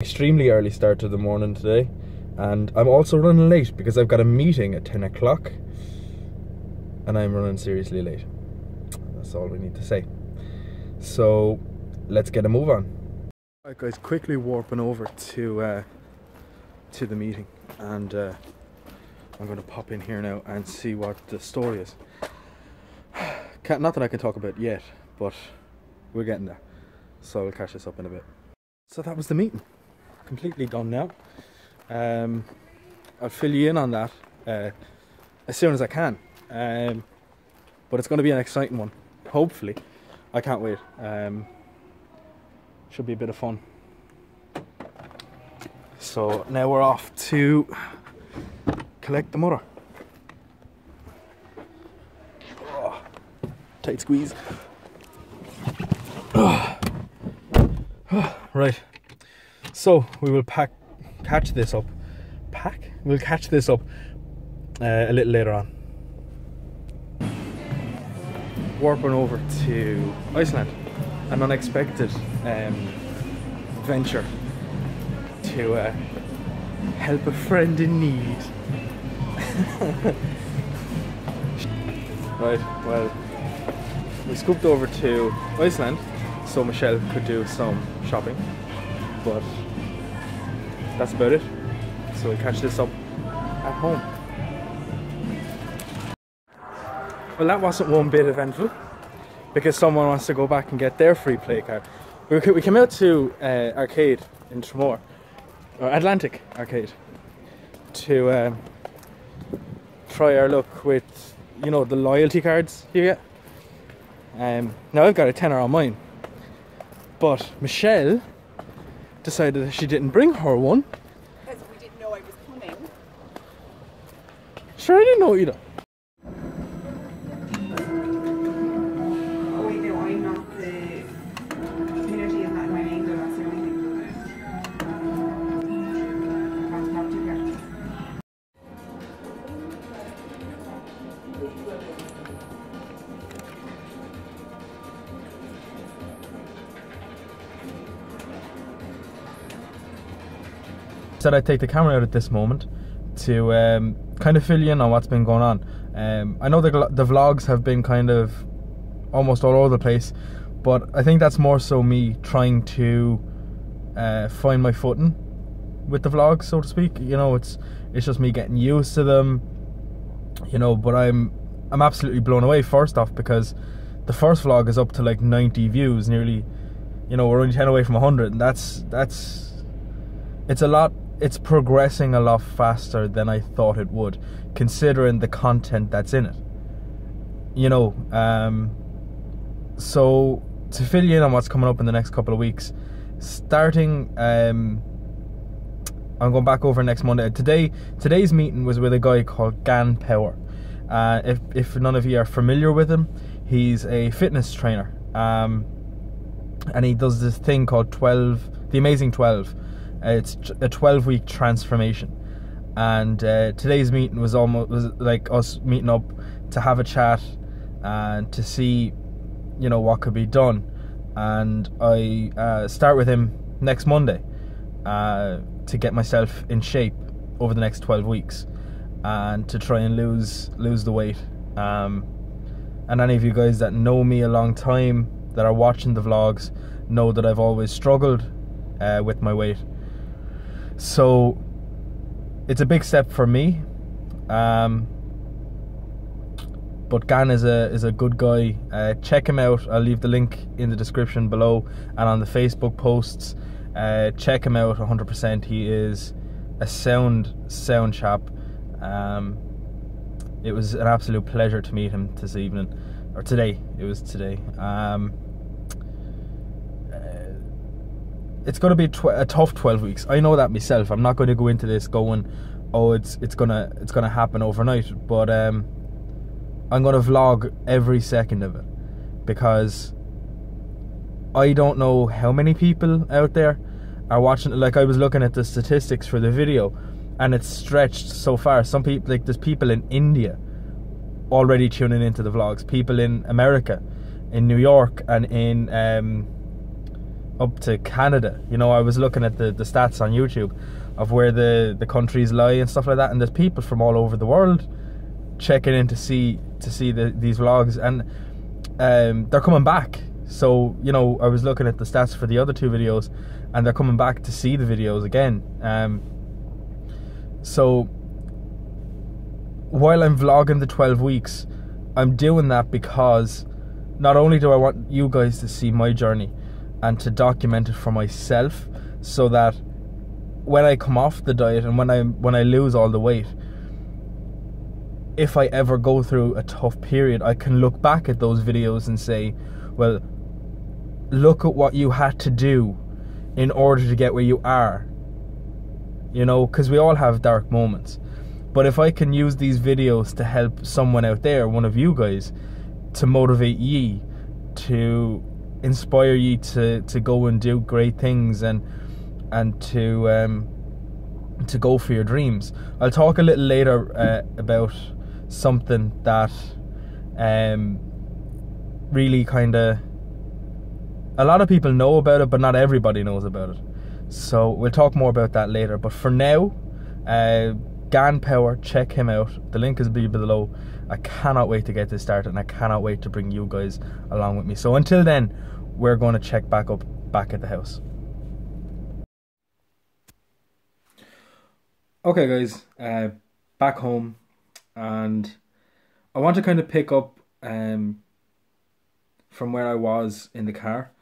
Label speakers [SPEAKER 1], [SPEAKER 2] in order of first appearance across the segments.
[SPEAKER 1] Extremely early start to the morning today, and I'm also running late because I've got a meeting at 10 o'clock and I'm running seriously late. That's all we need to say. So let's get a move on. Alright guys, quickly warping over to the meeting, and I'm going to pop in here now and see what the story is. Not that I can talk about yet, but we're getting there, so I'll catch this up in a bit. So that was the meeting. Completely done now. I'll fill you in on that as soon as I can, but it's going to be an exciting one, hopefully. I can't wait. Should be a bit of fun. So now we're off to collect the mother. Oh, tight squeeze. Right, so we will catch this up a little later on. Warping over to Iceland, an unexpected venture to help a friend in need. Right, well, we scooped over to Iceland so Michelle could do some shopping, but that's about it. So we'll catch this up at home. Well, that wasn't one bit eventful because someone wants to go back and get their free play card. We came out to Arcade in Tramore, or Atlantic Arcade, to try our luck with, you know, the loyalty cards you get. Now I've got a tenner on mine, but Michelle decided that she didn't bring her one.
[SPEAKER 2] Because we didn't know I was coming.
[SPEAKER 1] Sure, I didn't know either.
[SPEAKER 2] Oh wait, no, I'm not the community and that my name, though, that's the only thing. I'll have to get.
[SPEAKER 1] Said I'd take the camera out at this moment to kind of fill you in on what's been going on. I know the vlogs have been kind of almost all over the place, but I think that's more so me trying to find my footing with the vlogs, so to speak. You know, it's just me getting used to them, you know. But I'm absolutely blown away, first off, because the first vlog is up to like 90 views, nearly, you know, we're only 10 away from 100, and it's a lot. It's progressing a lot faster than I thought it would, considering the content that's in it. You know, so to fill you in on what's coming up in the next couple of weeks, starting, I'm going back over next Monday. Today's meeting was with a guy called Gan Power. If none of you are familiar with him, he's a fitness trainer, and he does this thing called the Amazing 12. It's a 12-week transformation, and today's meeting was like us meeting up to have a chat and to see, you know, what could be done. And I start with him next Monday to get myself in shape over the next 12 weeks and to try and lose the weight. And any of you guys that know me a long time, that are watching the vlogs, know that I've always struggled with my weight. So it's a big step for me, but Gan is a good guy. Check him out. I'll leave the link in the description below and on the Facebook posts. Check him out 100%. He is a sound chap. It was an absolute pleasure to meet him this evening, or today. It was today. It's going to be a tough 12 weeks. I know that myself. I'm not going to go into this going, oh, it's gonna happen overnight. But I'm going to vlog every second of it, because I don't know how many people out there are watching. Like, I was looking at the statistics for the video, and it's stretched so far. Some people, like, there's people in India already tuning into the vlogs. People in America, in New York, and in up to Canada. You know, I was looking at the stats on YouTube of where the countries lie and stuff like that, and there's people from all over the world checking in to see these vlogs, and they're coming back. So, you know, I was looking at the stats for the other 2 videos, and they're coming back to see the videos again. So while I'm vlogging the 12 weeks, I'm doing that because not only do I want you guys to see my journey and to document it for myself, so that when I come off the diet and when I lose all the weight, if I ever go through a tough period, I can look back at those videos and say, well, look at what you had to do in order to get where you are. You know, because we all have dark moments. But if I can use these videos to help someone out there, one of you guys, to motivate ye, to inspire ye to go and do great things, and to go for your dreams. I'll talk a little later about something that really kind of, a lot of people know about it, but not everybody knows about it. So we'll talk more about that later. But for now, GAN Power, check him out. The link is below. I cannot wait to get this started, and I cannot wait to bring you guys along with me. So until then, we're going to check back at the house. Okay guys, back home, and I want to kind of pick up from where I was in the car.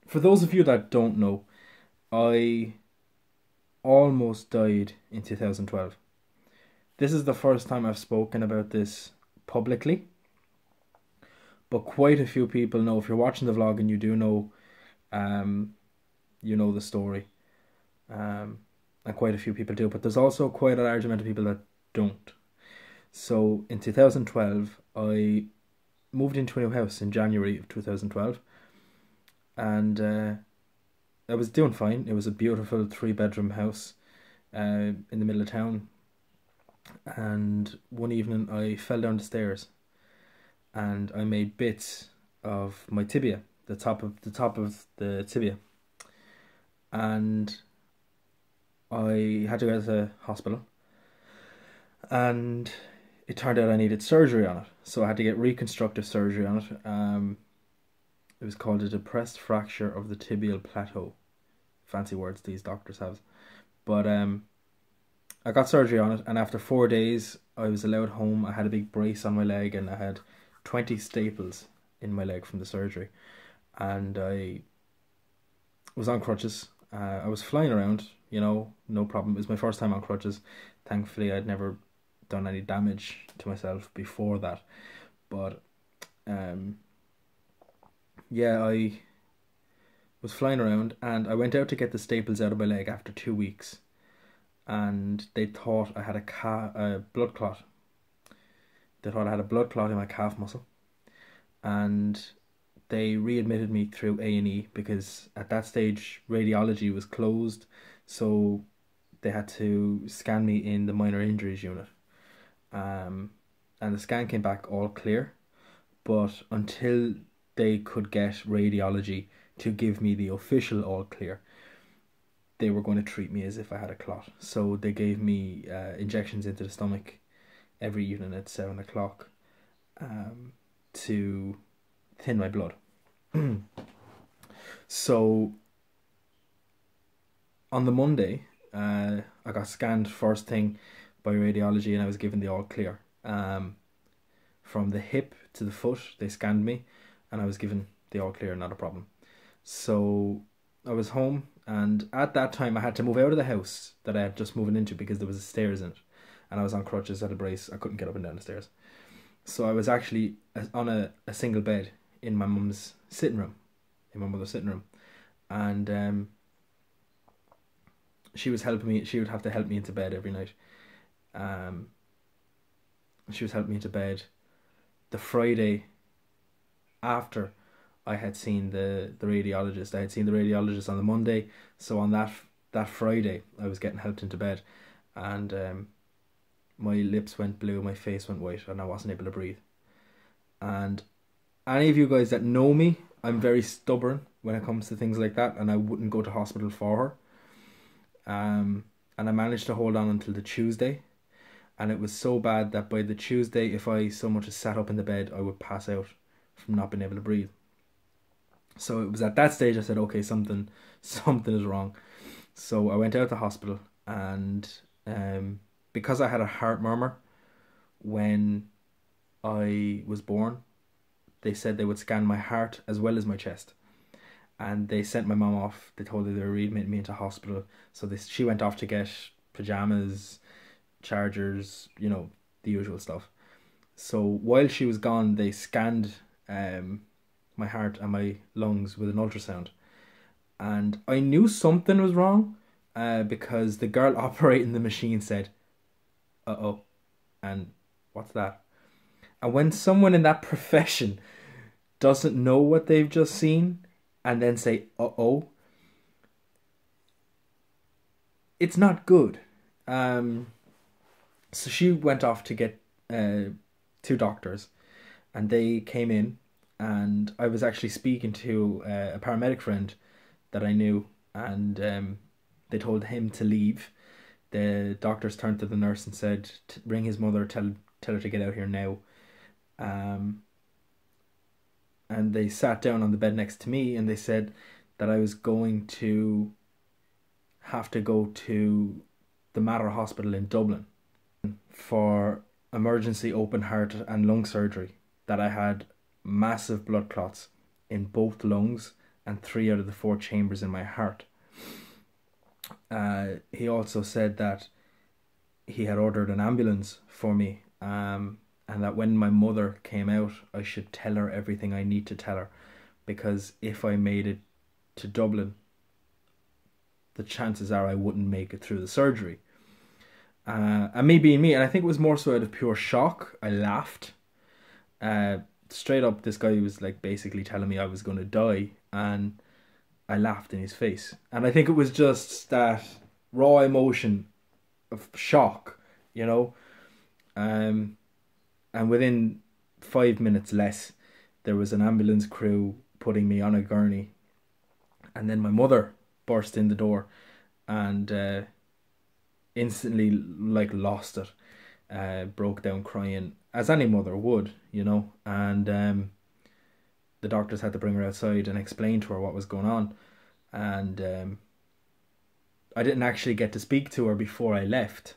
[SPEAKER 1] For those of you that don't know, I almost died in 2012. This is the first time I've spoken about this publicly, but quite a few people know. If you're watching the vlog and you do know, you know the story, and quite a few people do, but there's also quite a large amount of people that don't. So in 2012, I moved into a new house in January of 2012, and I was doing fine. It was a beautiful 3-bedroom house in the middle of town, and one evening I fell down the stairs and I made bits of my tibia, the top of the tibia, and I had to go to the hospital, and it turned out I needed surgery on it. So I had to get reconstructive surgery on it. It was called a depressed fracture of the tibial plateau. Fancy words these doctors have. But I got surgery on it, and after 4 days I was allowed home. I had a big brace on my leg, and I had 20 staples in my leg from the surgery, and I was on crutches. I was flying around, you know, no problem. It was my first time on crutches. Thankfully I'd never done any damage to myself before that, but yeah, I was flying around, and I went out to get the staples out of my leg after 2 weeks, and they thought I had a blood clot. They thought I had a blood clot in my calf muscle, and they readmitted me through A&E because at that stage radiology was closed, so they had to scan me in the minor injuries unit. And the scan came back all clear, but until they could get radiology to give me the official all clear, they were going to treat me as if I had a clot. So they gave me injections into the stomach every evening at 7 o'clock to thin my blood. So on the Monday, I got scanned first thing by radiology, and I was given the all clear. From the hip to the foot, they scanned me, and I was given the all clear, not a problem. So I was home, and at that time I had to move out of the house that I had just moved into because there was stairs in it, and I was on crutches, at a brace. I couldn't get up and down the stairs. So I was actually on a single bed in my mum's sitting room, in my mother's sitting room, and she was helping me. She would have to help me into bed every night. She was helping me into bed the Friday after I had seen the radiologist. I had seen the radiologist on the Monday, so on that Friday I was getting helped into bed, and my lips went blue, my face went white, and I wasn't able to breathe. And any of you guys that know me, I'm very stubborn when it comes to things like that, and I wouldn't go to hospital for her. And I managed to hold on until the Tuesday, and it was so bad that by the Tuesday, if I so much as sat up in the bed, I would pass out from not being able to breathe. So it was at that stage I said, okay, something is wrong. So I went out to hospital, and because I had a heart murmur when I was born, they said they would scan my heart as well as my chest. And they sent my mum off. They told her they were readmitting me into hospital. So she went off to get pajamas, chargers, you know, the usual stuff. So while she was gone, they scanned my heart and my lungs with an ultrasound. And I knew something was wrong because the girl operating the machine said, uh-oh, and what's that? And when someone in that profession doesn't know what they've just seen and then say, uh-oh, it's not good. So she went off to get 2 doctors, and they came in, and I was actually speaking to a paramedic friend that I knew, and they told him to leave. The doctors turned to the nurse and said, ring his mother, tell her to get out here now. And they sat down on the bed next to me, and they said that I was going to have to go to the Mater Hospital in Dublin for emergency open heart and lung surgery, that I had massive blood clots in both lungs and 3 out of the 4 chambers in my heart. He also said that he had ordered an ambulance for me, and that when my mother came out, I should tell her everything I need to tell her, because if I made it to Dublin, the chances are I wouldn't make it through the surgery. And me being me, and I think it was more so out of pure shock, I laughed. Straight up, this guy was like basically telling me I was going to die, and I laughed in his face. And I think it was just that raw emotion of shock, you know. And within 5 minutes less, there was an ambulance crew putting me on a gurney, and then my mother burst in the door and instantly like lost it, broke down crying, as any mother would, you know. And the doctors had to bring her outside and explain to her what was going on. And I didn't actually get to speak to her before I left,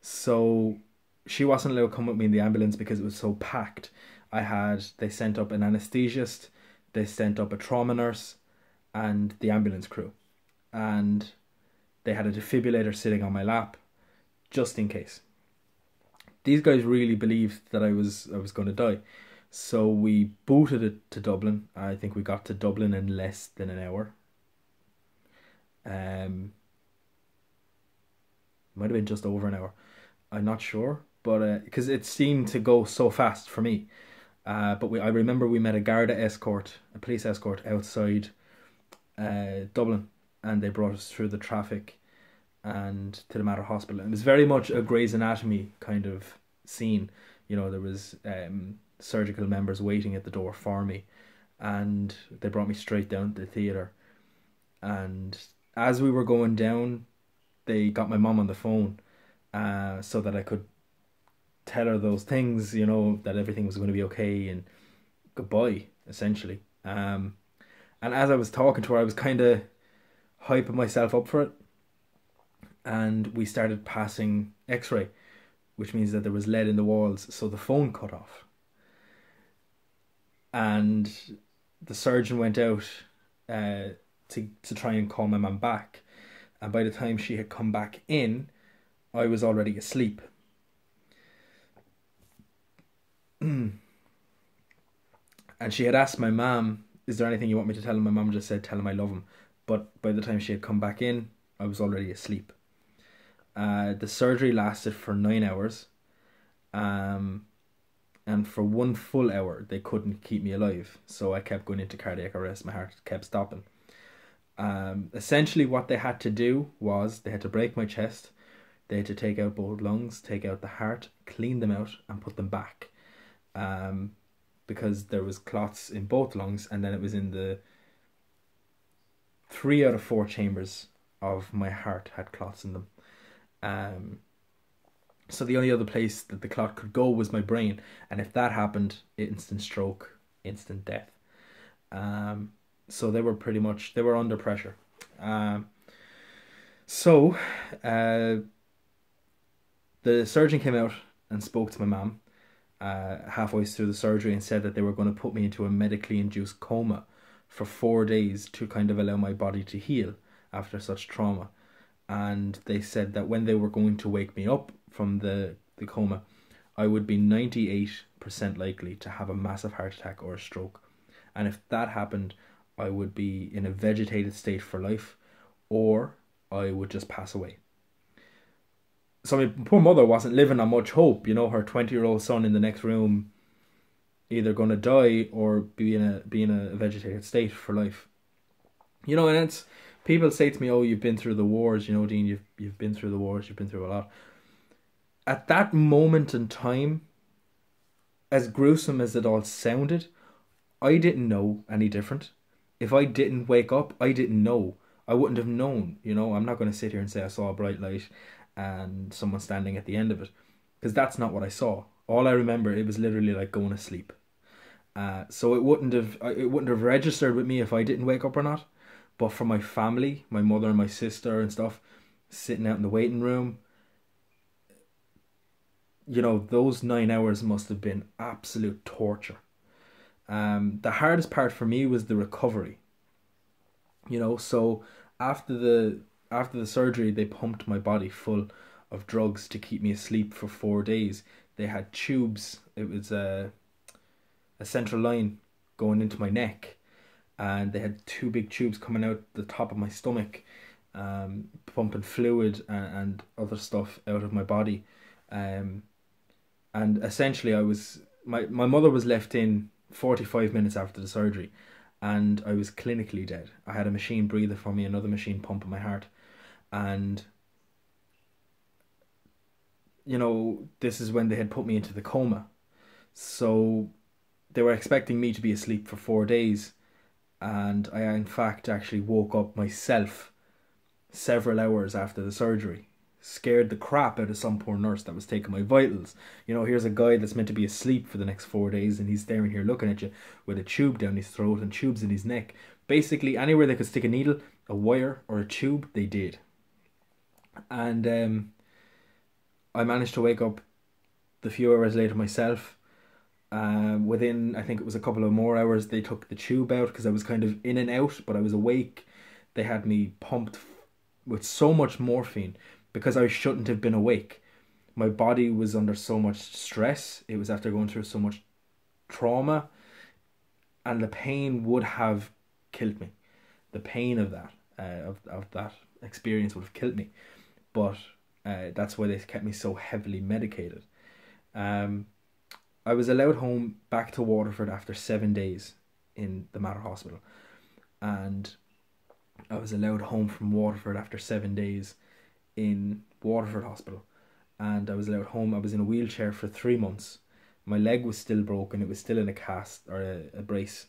[SPEAKER 1] so she wasn't allowed to come with me in the ambulance because it was so packed. They sent up an anaesthetist, they sent up a trauma nurse, and the ambulance crew, and they had a defibrillator sitting on my lap just in case. These guys really believed that I was going to die. So we booted it to Dublin. I think we got to Dublin in less than an hour. Might have been just over an hour. I'm not sure, but because it seemed to go so fast for me. But I remember we met a Garda escort, a police escort outside Dublin, and they brought us through the traffic and to the Mater Hospital. And it was very much a Grey's Anatomy kind of scene. You know, there was surgical members waiting at the door for me, and they brought me straight down to the theatre. And as we were going down, they got my mum on the phone so that I could tell her those things, you know, that everything was going to be okay and goodbye, essentially. And as I was talking to her, I was kind of hyping myself up for it. And we started passing x-ray, which means that there was lead in the walls, so the phone cut off. And the surgeon went out to try and call my mum back. And by the time she had come back in, I was already asleep. And she had asked my mum, is there anything you want me to tell him? My mum just said, tell him I love him. But by the time she had come back in, I was already asleep. The surgery lasted for 9 hours. And for 1 full hour, they couldn't keep me alive. So I kept going into cardiac arrest. My heart kept stopping. Essentially what they had to do was they had to break my chest. They had to take out both lungs, take out the heart, clean them out and put them back. because there was clots in both lungs, and then it was in the 3 out of 4 chambers of my heart had clots in them. So the only other place that the clot could go was my brain, and if that happened, instant stroke, instant death. So they were under pressure. So the surgeon came out and spoke to my mum halfway through the surgery and said that they were going to put me into a medically induced coma for 4 days to kind of allow my body to heal after such trauma. And they said that when they were going to wake me up from the coma, I would be 98% likely to have a massive heart attack or a stroke. And if that happened, I would be in a vegetated state for life, or I would just pass away. So my poor mother wasn't living on much hope. You know, her 20-year-old son in the next room, either going to die or be in a vegetated state for life. You know, and it's, people say to me, "Oh, you've been through the wars, you know, Dean, you've been through the wars, you've been through a lot." At that moment in time, as gruesome as it all sounded, I didn't know any different. If I didn't wake up, I didn't know. I wouldn't have known, you know. I'm not going to sit here and say I saw a bright light and someone standing at the end of it, because that's not what I saw. All I remember, it was literally like going to sleep. So it wouldn't have registered with me if I didn't wake up or not. But for my family, my mother and my sister and stuff, sitting out in the waiting room, you know, those 9 hours must have been absolute torture. The hardest part for me was the recovery. You know, so after the surgery, they pumped my body full of drugs to keep me asleep for 4 days. They had tubes. It was a central line going into my neck, and they had 2 big tubes coming out the top of my stomach, pumping fluid and other stuff out of my body. And essentially my mother was left in 45 minutes after the surgery, and I was clinically dead. I had a machine breather for me, another machine pumping my heart. And, you know, this is when they had put me into the coma. So they were expecting me to be asleep for 4 days. And I, in fact, actually woke up myself several hours after the surgery. Scared the crap out of some poor nurse that was taking my vitals. You know, here's a guy that's meant to be asleep for the next 4 days, and he's staring here looking at you with a tube down his throat and tubes in his neck. Basically, anywhere they could stick a needle, a wire, or a tube, they did. And I managed to wake up the few hours later myself. Within, I think it was a couple of more hours, they took the tube out because I was kind of in and out, but I was awake. They had me pumped with so much morphine because I shouldn't have been awake. My body was under so much stress. It was after going through so much trauma, and the pain would have killed me. The pain of that, of that experience would have killed me. But that's why they kept me so heavily medicated. I was allowed home back to Waterford after 7 days in the Mater Hospital. And I was allowed home from Waterford after 7 days in Waterford Hospital. And I was allowed home. I was in a wheelchair for 3 months. My leg was still broken. It was still in a cast or a brace.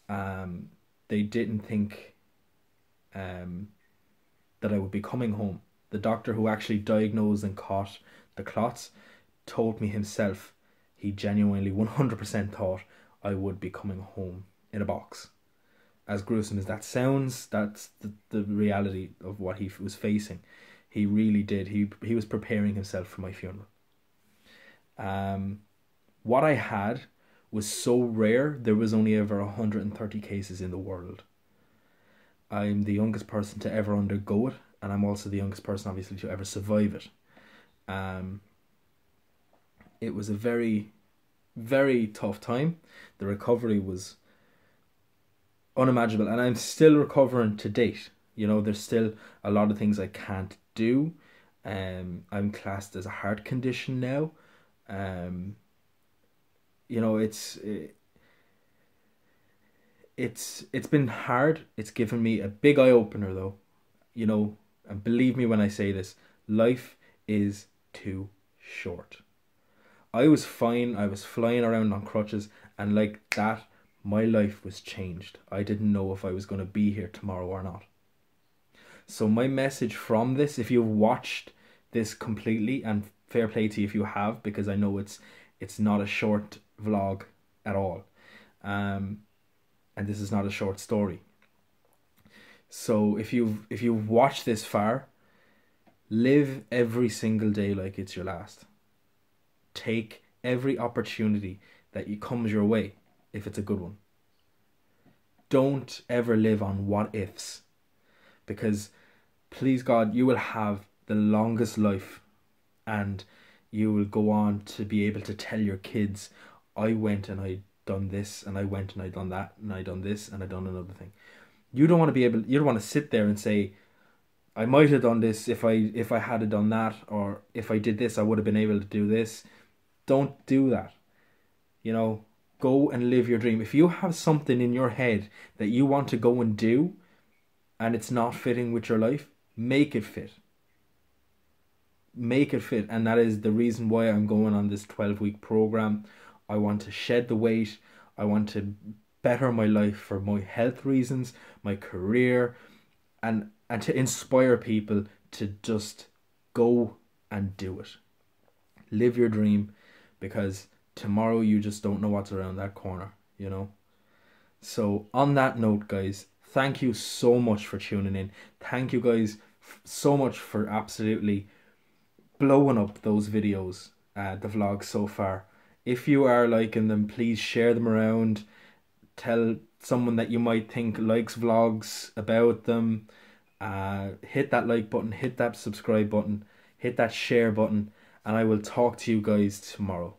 [SPEAKER 1] They didn't think that I would be coming home. The doctor who actually diagnosed and caught the clots told me himself he genuinely 100% thought I would be coming home in a box. As gruesome as that sounds, that's the reality of what he was facing. He really did. He was preparing himself for my funeral. What I had was so rare, there was only ever 130 cases in the world. I'm the youngest person to ever undergo it, and I'm also the youngest person, obviously, to ever survive it. It was a very, very tough time. The recovery was unimaginable, and I'm still recovering to date. You know, there's still a lot of things I can't do. I'm classed as a heart condition now. You know, it's been hard. It's given me a big eye opener, though. You know, and believe me when I say this, life is too short. I was fine. I was flying around on crutches, And like that, my life was changed. I didn't know if I was going to be here tomorrow or not. So my message from this, if you've watched this completely, and fair play to you if you have, because I know it's not a short vlog at all. And this is not a short story. So if you've watched this far, live every single day like it's your last. Take every opportunity that comes your way, if it's a good one. Don't ever live on what ifs, because please God, you will have the longest life, and you will go on to be able to tell your kids, I went and I done this, and I went and I done that, and I done this, and I done another thing. You don't want to sit there and say, I might have done this if I had done that, or if I did this I would have been able to do this. Don't do that. You know, go and live your dream. If you have something in your head that you want to go and do and it's not fitting with your life, make it fit. Make it fit. And that is the reason why I'm going on this 12-week program. I want to shed the weight. I want to better my life for my health reasons, my career, and to inspire people to just go and do it. Live your dream, because tomorrow you just don't know what's around that corner, you know. So on that note, guys, thank you so much for tuning in. Thank you guys so much for absolutely blowing up those videos, the vlogs so far. If you are liking them, please share them around. Tell someone that you might think likes vlogs about them. Hit that like button, hit that subscribe button, hit that share button, and I will talk to you guys tomorrow.